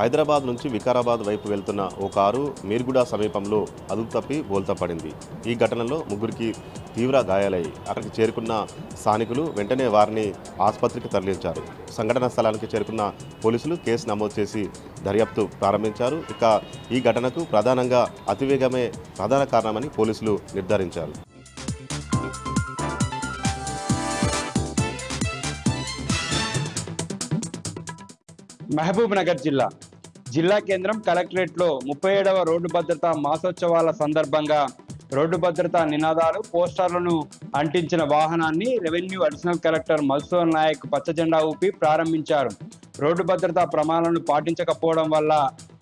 హైదరాబాద్ నుంచి వికారాబాద్ వైపు వెళ్తున్న ఓ కారు మీర్గుడ సమీపంలో అదుపు తప్పి బోల్తా పడింది. ఈ ఘటనలో ముగ్గురికి తీవ్ర గాయాలయ్యాయి. అక్కడికి చేరుకున్న స్థానికులు వెంటనే వారిని ఆసుపత్రికి తరలించారు. సంఘటనా స్థలానికి చేరుకున్న పోలీసులు కేసు నమోదు చేసి దర్యాప్తు ప్రారంభించారు. ఇక ఈ ఘటనకు ప్రధానంగా అతివేగమే ప్రధాన కారణమని పోలీసులు నిర్ధారించారు. మహబూబ్ నగర్ జిల్లా కేంద్రం కలెక్టరేట్లో 37వ రోడ్డు భద్రతా మాసోత్సవాల సందర్భంగా రోడ్డు భద్రతా నినాదాలు పోస్టర్లను అంటించిన వాహనాన్ని revenue additional collector Madhusudan Naik పచ్చజెండా ఊపి ప్రారంభించారు. రోడ్డు భద్రతా ప్రమాణాలను పాటించకపోవడం వల్ల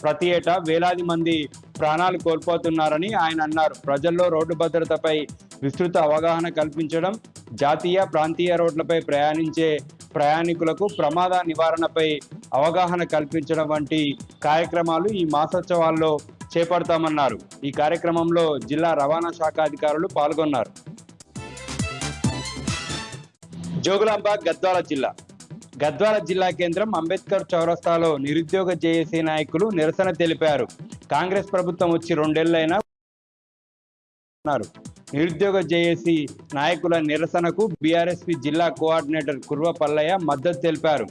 ప్రతి ఏటా వేలాది మంది ప్రాణాలు కోల్పోతున్నారని ఆయన అన్నారు. ప్రజల్లో రోడ్డు భద్రతపై విస్తృత అవగాహన కల్పించడం, జాతీయ ప్రాంతీయ రోడ్లపై ప్రయాణించే ప్రయాణికులకు ప్రమాద నివారణపై అవగాహన కల్పించడం వంటి కార్యక్రమాలు ఈ మాసోత్సవాల్లో చేపడతామన్నారు. ఈ కార్యక్రమంలో జిల్లా రవాణా శాఖ అధికారులు పాల్గొన్నారు. జోగులాంబ గద్వాల జిల్లా కేంద్రం అంబేద్కర్ చౌరస్తాలో నిరుద్యోగ జేఏసీ నాయకులు నిరసన తెలిపారు. కాంగ్రెస్ ప్రభుత్వం వచ్చి 2 ఏళ్లైనా నిరుద్యోగ జేఏసీ నాయకుల నిరసనకు బీఆర్ఎస్పీ జిల్లా కోఆర్డినేటర్ కుర్వ పల్లయ్య మద్దతు తెలిపారు.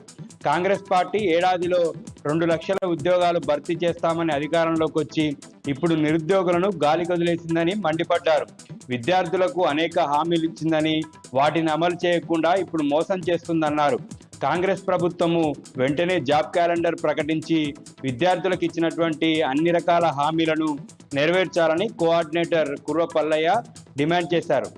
కాంగ్రెస్ పార్టీ ఏడాదిలో 2 లక్షల ఉద్యోగాలు భర్తీ చేస్తామని అధికారంలోకి వచ్చి ఇప్పుడు నిరుద్యోగులను గాలి కొదిలేసిందని మండిపడ్డారు. విద్యార్థులకు అనేక హామీలు ఇచ్చిందని వాటిని అమలు చేయకుండా ఇప్పుడు మోసం చేస్తుందన్నారు. కాంగ్రెస్ ప్రభుత్వము వెంటనే జాబ్ క్యాలెండర్ ప్రకటించి విద్యార్థులకు ఇచ్చినటువంటి అన్ని రకాల హామీలను నెరవేర్చాలని కోఆర్డినేటర్ కుర్వ పల్లయ్య డిమాండ్ చేశారు.